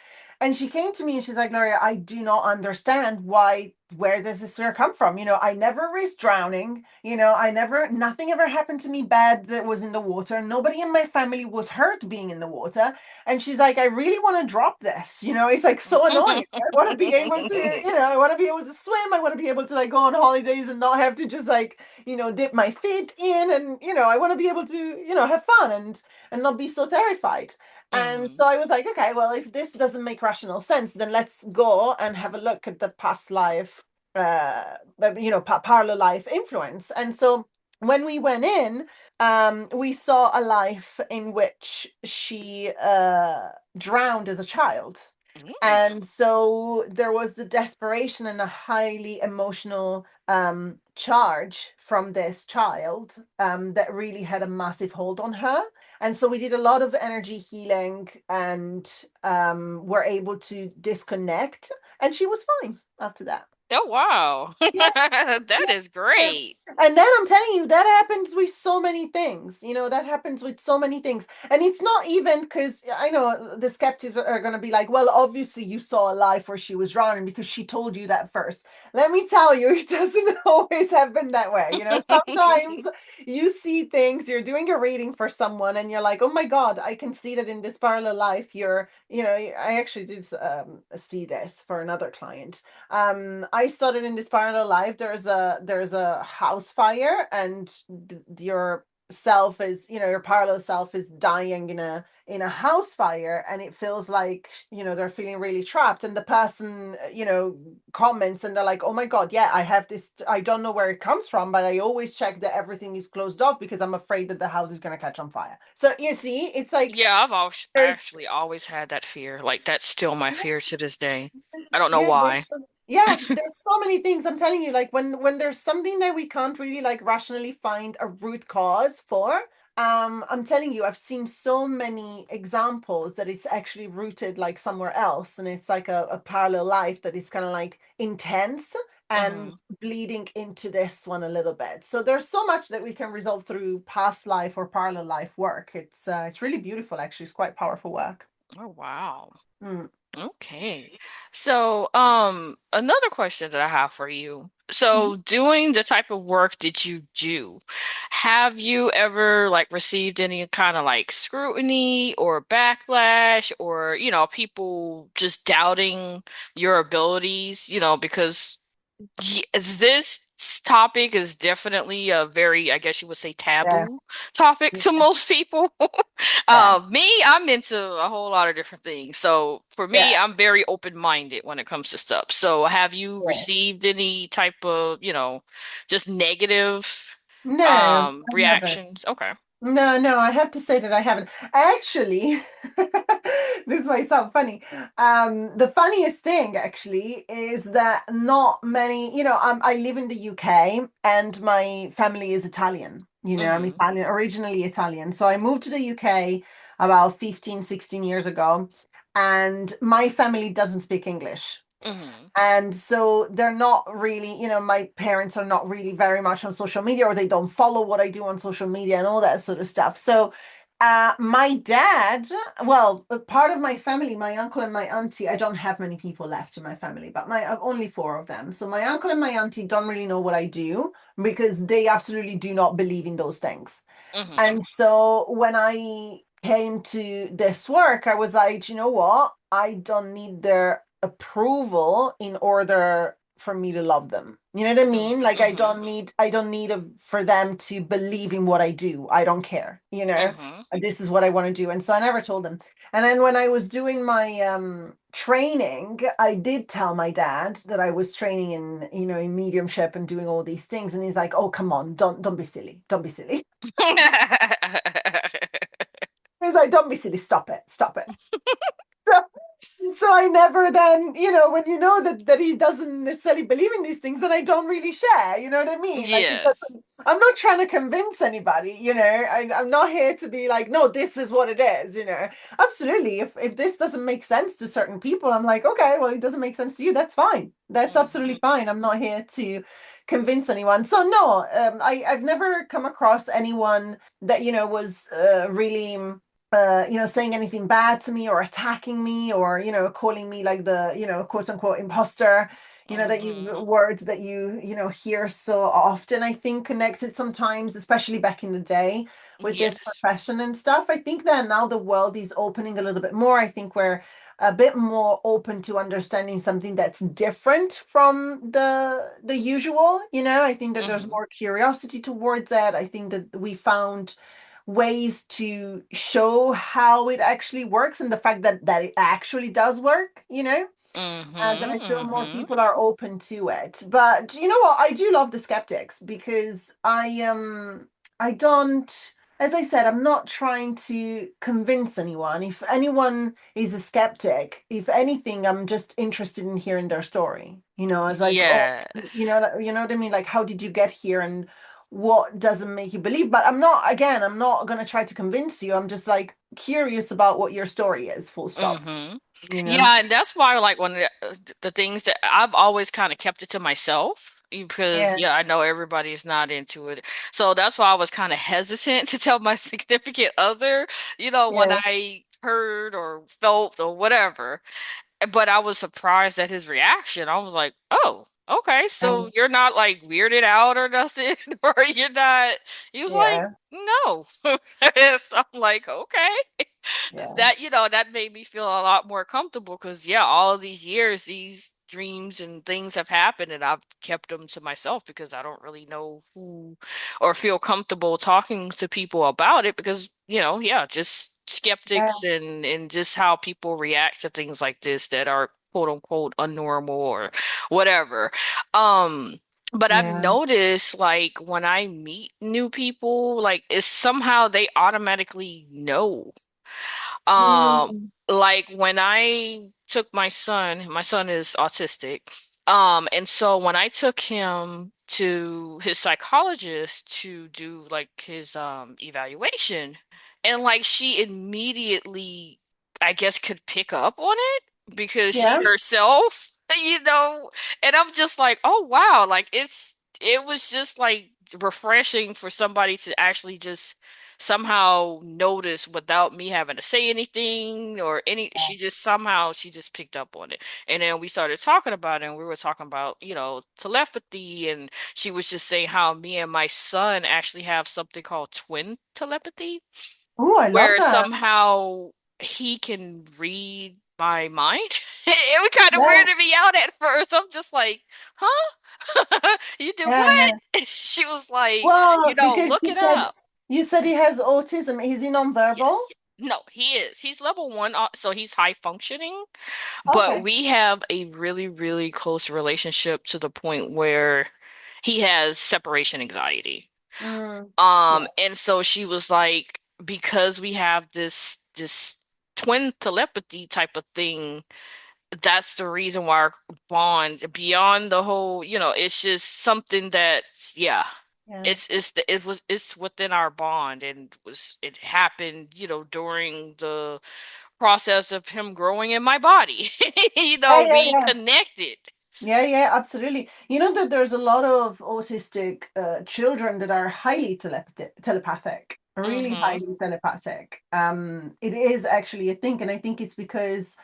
And she came to me and she's like, Gloria, I do not understand where does this fear come from? I never risked drowning. Nothing ever happened to me bad that was in the water. Nobody in my family was hurt being in the water. And she's like, I really want to drop this. It's like so annoying. I want to be able to, I want to be able to swim. I want to be able to like go on holidays and not have to just like, dip my feet in. And, I want to be able to, have fun and not be so terrified. And Mm-hmm. so I was like, okay, well, if this doesn't make rational sense, then let's go and have a look at the past life, parallel life influence. And so when we went in, we saw a life in which she drowned as a child. Mm. And so there was the desperation and a highly emotional charge from this child that really had a massive hold on her. And so we did a lot of energy healing and were able to disconnect. And she was fine after that. Oh wow. Yeah. That is Yeah. great. And then I'm telling you, that happens with so many things. That happens with so many things. And it's not even because I know the skeptics are going to be like, well, obviously you saw a life where she was drowning because she told you that first. Let me tell you, it doesn't always happen that way. Sometimes you see things, you're doing a reading for someone and you're like, oh my God, I can see that in this parallel life. I actually did see this for another client. I started in this parallel life. There's a house fire, and your self is, your parallel self is dying in a house fire, and it feels like, they're feeling really trapped. And the person, comments, and they're like, "Oh my God, yeah, I have this. I don't know where it comes from, but I always check that everything is closed off because I'm afraid that the house is going to catch on fire." So you see, it's like Yeah, I there's actually always had that fear. Like that's still my fear to this day. I don't know yeah, why. there's so many things. I'm telling you, like when there's something that we can't really like rationally find a root cause for, I'm telling you, I've seen so many examples that it's actually rooted like somewhere else, and it's like a parallel life that is kind of like intense and Hmm. bleeding into this one a little bit. So there's so much that we can resolve through past life or parallel life work. It's really beautiful, actually. It's quite powerful work. Oh wow. Mm. Okay. So, another question that I have for you. Mhm. So, doing the type of work that you do, have you ever like received any kind of like scrutiny or backlash or, people just doubting your abilities, because this topic is definitely a very, I guess you would say, Yeah, taboo topic to yeah, most people. yeah, Me, I'm into a whole lot of different things. So for me, yeah. I'm very open-minded when it comes to stuff. So have you Yeah. received any type of, just negative No, I haven't. reactions? Okay. No, no, I have to say that I haven't. Actually, this might sound funny. The funniest thing actually is that not many, I live in the UK and my family is Italian. I'm Mm-hmm. Italian, originally Italian. So I moved to the UK about 15, 16 years ago, and my family doesn't speak English. Mm-hmm. And so they're not really, my parents are not really very much on social media, or they don't follow what I do on social media and all that sort of stuff. So My dad, well, part of my family, my uncle and my auntie, I don't have many people left in my family, but my only four of them. So my uncle and my auntie don't really know what I do because they absolutely do not believe in those things. Mm-hmm. And so when I came to this work, I was like, you know what? I don't need their approval in order for me to love them. You know what I mean? Like Mm-hmm. I don't need for them to believe in what I do. I don't care, you know. Mm-hmm. This is what I want to do. And so I never told them. And then when I was doing my training, I did tell my dad that I was training in, you know, in mediumship and doing all these things. And he's like, "Oh, come on, don't be silly. Don't be silly." He's like, "Don't be silly. Stop it. Stop it." So I never then, you know, when you know that he doesn't necessarily believe in these things, then I don't really share. You know what I mean? Like it Yes. doesn't. I'm not trying to convince anybody. You know, I'm not here to be like, no, this is what it is. You know, absolutely. If this doesn't make sense to certain people, I'm like, okay, well, it doesn't make sense to you. That's fine. That's absolutely Mm-hmm. fine. I'm not here to convince anyone. So no, I've never come across anyone that, you know, was really you know, saying anything bad to me or attacking me or, you know, calling me like the, you know, quote unquote imposter, you know, that you Mm-hmm. words that you know, hear so often, I think connected sometimes, especially back in the day with this Yes. profession and stuff. I think that now the world is opening a little bit more. I think we're a bit more open to understanding something that's different from the usual, you know. I think that there's Mm-hmm. more curiosity towards that. I think that we found ways to show how it actually works and the fact that it actually does work, you know, then I Mm-hmm. feel more Mm-hmm. people are open to it. But you know what? I do love the skeptics because I don't, as I said, I'm not trying to convince anyone. If anyone is a skeptic, if anything, I'm just interested in hearing their story. You know, it's like, oh, Yes. you know what I mean? Like, how did you get here and what doesn't make you believe? But I'm not, again, I'm not gonna try to convince you. I'm just like curious about what your story is, full stop. Mm-hmm. You know? Yeah, and that's why like one of the things that I've always kind of kept it to myself because Yeah, yeah, I know everybody's not into it. So that's why I was kind of hesitant to tell my significant other, when yeah. I heard or felt or whatever. But I was surprised at his reaction. I was like, "Oh, okay, so you're not like weirded out or nothing, or you're not." He was like, Yeah, "No." So I'm like, "Okay." yeah, That made me feel a lot more comfortable because yeah, all of these years, these dreams and things have happened, and I've kept them to myself because I don't really know who or feel comfortable talking to people about it because, yeah, just yeah, skeptics and just how people react to things like this that are quote unquote unnormal or whatever. Um, but I've yeah. noticed like when I meet new people, like it's somehow they automatically know. Mm, Like when I took my son is autistic. And so when I took him to his psychologist to do like his evaluation, and like she immediately, I guess, could pick up on it because she yeah, herself, you know, and I'm just like, oh wow, like it was just like refreshing for somebody to actually just somehow noticed without me having to say anything or any she just picked up on it. And then we started talking about it and we were talking about, telepathy, and she was just saying how me and my son actually have something called twin telepathy oh, I love where that. somehow he can read my mind. It was kind of Yeah, weirded me out at first. I'm just like, huh? You did yeah, what? yeah. She was like, Well, because look it up. you said he has autism. Is he nonverbal? Yes. No, he is. He's level one, so he's high functioning, but Okay. we have a really, really close relationship to the point where he has separation anxiety. Mm, yeah, And so she was like, because we have this twin telepathy type of thing, that's the reason why our bond beyond the whole, it's just something that's yeah. yeah. It's within our bond and it happened, during the process of him growing in my body. Yeah, yeah, We yeah. connected. Yeah, yeah, absolutely. You know that there's a lot of autistic children that are highly telepathic. really Mm-hmm. highly telepathic. It is actually a thing, and I think it's because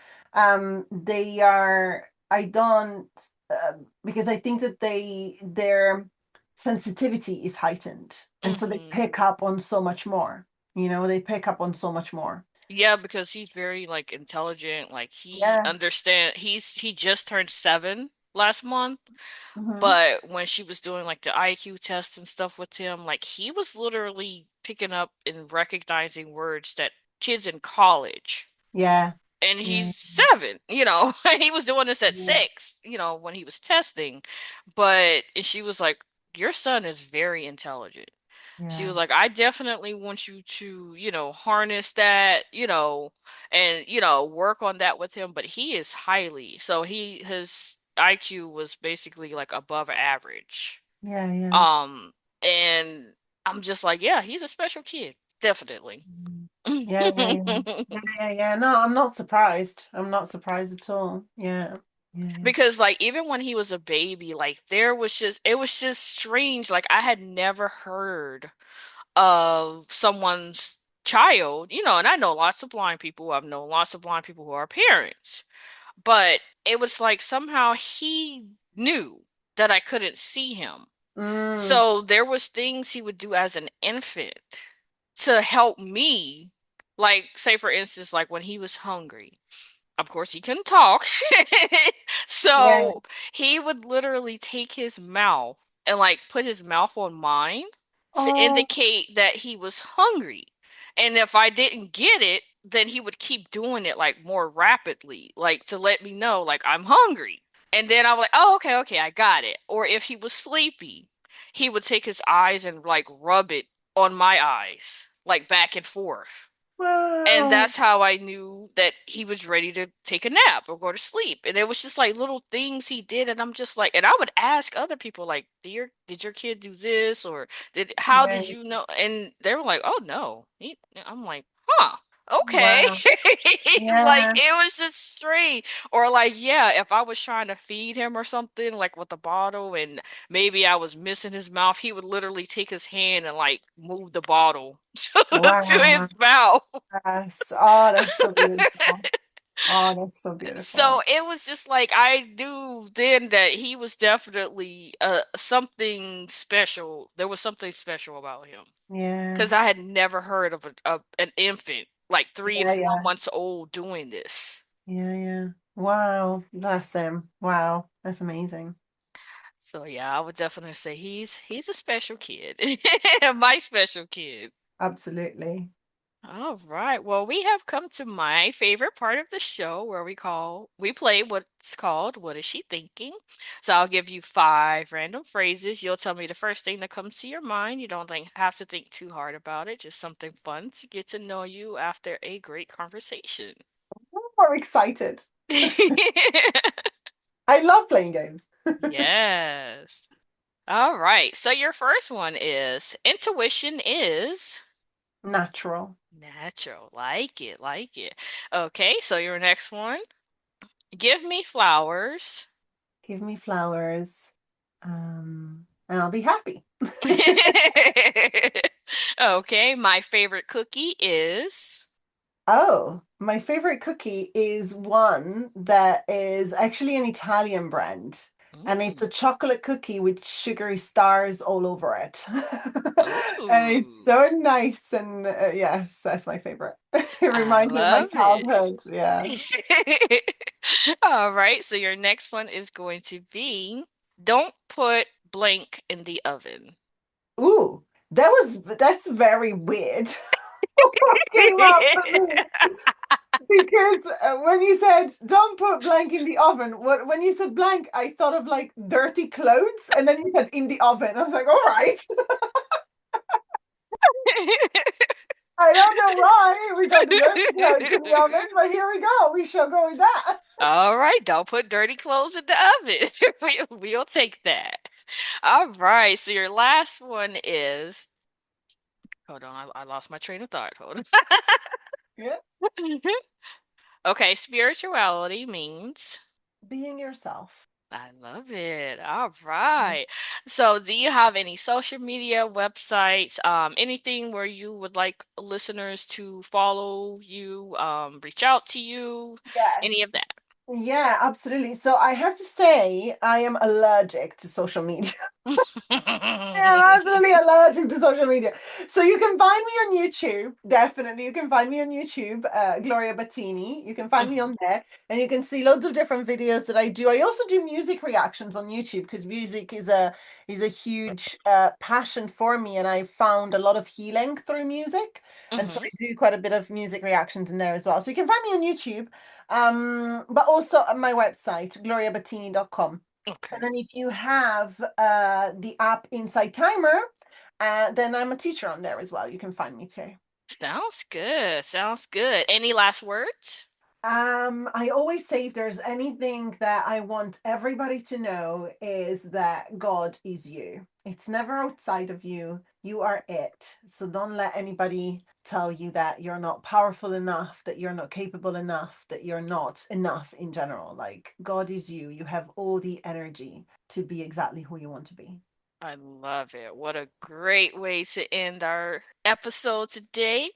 they are. I don't because I think that their sensitivity is heightened, and so they Mm-hmm. pick up on so much more. They pick up on so much more. Yeah, because he's very like intelligent. Like Yeah. he just turned 7 last month. Hmm. But when she was doing like the IQ test and stuff with him, like he was literally picking up and recognizing words that kids in college, Yeah. and Yeah. he's 7, he was doing this at Yeah. 6, when he was testing. But and she was like, "Your son is very intelligent." She Yeah. was like, "I definitely want you to, harness that, and, work on that with him, but he is his IQ was basically like above average." Yeah. Yeah. Um, and I'm just like, yeah, he's a special kid. Definitely. Yeah, yeah, yeah. Yeah, yeah, yeah. No, I'm not surprised. I'm not surprised at all. Yeah. Yeah, yeah. Because like even when he was a baby, like it was just strange. Like I had never heard of someone's child, and I know lots of blind people. I've known lots of blind people who are parents. But it was like somehow he knew that I couldn't see him. Mm, So there was things he would do as an infant to help me. Like say for instance, like when he was hungry. Of course he couldn't talk. yeah. So he would literally take his mouth and like put his mouth on mine to Oh, indicate that he was hungry. And if I didn't get it, then he would keep doing it like more rapidly, like to let me know like I'm hungry. And then I was like, "Oh, okay, okay, I got it." Or if he was sleepy, he would take his eyes and like rub it on my eyes, like back and forth. And wow. that's how I knew that he was ready to take a nap or go to sleep. And it was just like little things he did, and I'm just like, and I would ask other people like, did your kid do this, or how Yeah. did you know? And they were like, "Oh no." I'm like, "Huh. Okay." Wow. Like Yeah. it was just strange. Or like, yeah, if I was trying to feed him or something, like with a bottle, and maybe I was missing his mouth, he would literally take his hand and like move the bottle to his Wow. mouth. Yes. Oh, that's so beautiful. Oh, that's so So beautiful. it was just like I knew then that he was definitely something special. There was something special about him Yeah. because I had never heard of an infant like 3 and 4 Yeah. months old doing this. Yeah. Yeah. Wow. Bless him. Wow. That's amazing. So yeah, I would definitely say he's a special kid, my special kid. Absolutely. All right. Well, we have come to my favorite part of the show where we play what's called What Is She Thinking? So I'll give you 5 random phrases. You'll tell me the first thing that comes to your mind. You don't have to think too hard about it. Just something fun to get to know you after a great conversation. I'm excited. I love playing games. Yes. All right. So your first one is intuition is Natural. natural. Like it, like it. Okay, so your next one. Give me flowers. Give me flowers. And I'll be happy. Okay, my favorite cookie is. Oh, my favorite cookie is one that is actually an Italian brand, and it's Mm. a chocolate cookie with sugary stars all over it. And it's Ooh, so nice, and yes, that's my favorite. It I reminds me of my love it. childhood. Yeah. All right, so your next one is going to be don't put blank in the oven. Ooh, that's very weird. Came out for me. Because when you said don't put blank in the oven, when you said blank, I thought of like dirty clothes, and then you said in the oven. I was like, all right. I don't know why we got the dirty clothes in the oven, but here we go. We shall go with that. All right, don't put dirty clothes in the oven. We'll take that. All right, so your last one is, hold on, I lost my train of thought. Hold Yeah, on. Okay, spirituality means, being yourself. I love it. All Yeah. right. So, do you have any social media websites, anything where you would like listeners to follow you, reach out to you, any of Yes. that? Yeah, absolutely. So I have to say, I am allergic to social media. I'm absolutely allergic to social media. So you can find me on YouTube. Definitely. You can find me on YouTube, Gloria Battini. You can find me Mhm, on there and you can see loads of different videos that I do. I also do music reactions on YouTube because music is a huge passion for me and I found a lot of healing through music. And so mhm. I do quite a bit of music reactions in there as well. So you can find me on YouTube, but also on my website, gloriabattini.com. And Okay. then if you have the app Inside Timer, then I'm a teacher on there as well. You can find me too. Sounds good. Sounds good. Any last words? I always say if there's anything that I want everybody to know is that God is you. It's never outside of you. You are it. So don't let anybody tell you that you're not powerful enough, that you're not capable enough, that you're not enough in general. Like God is you. You have all the energy to be exactly who you want to be. I love it. What a great way to end our episode today.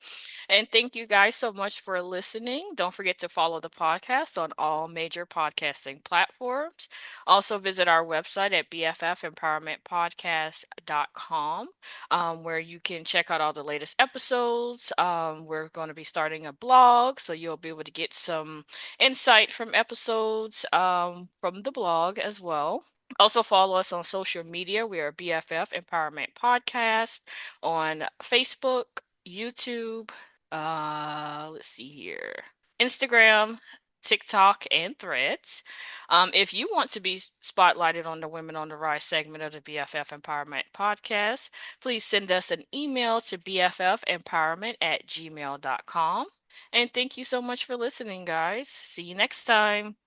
And thank you guys so much for listening. Don't forget to follow the podcast on all major podcasting platforms. Also, visit our website at bffempowermentpodcast.com, where you can check out all the latest episodes. We're going to be starting a blog, so you'll be able to get some insight from episodes from the blog as well. Also, follow us on social media. We are BFF Empowerment Podcast on Facebook, YouTube, let's see here, Instagram, TikTok, and Threads. If you want to be spotlighted on the Women on the Rise segment of the BFF Empowerment Podcast, please send us an email to bffempowerment@gmail.com. And thank you so much for listening, guys. See you next time.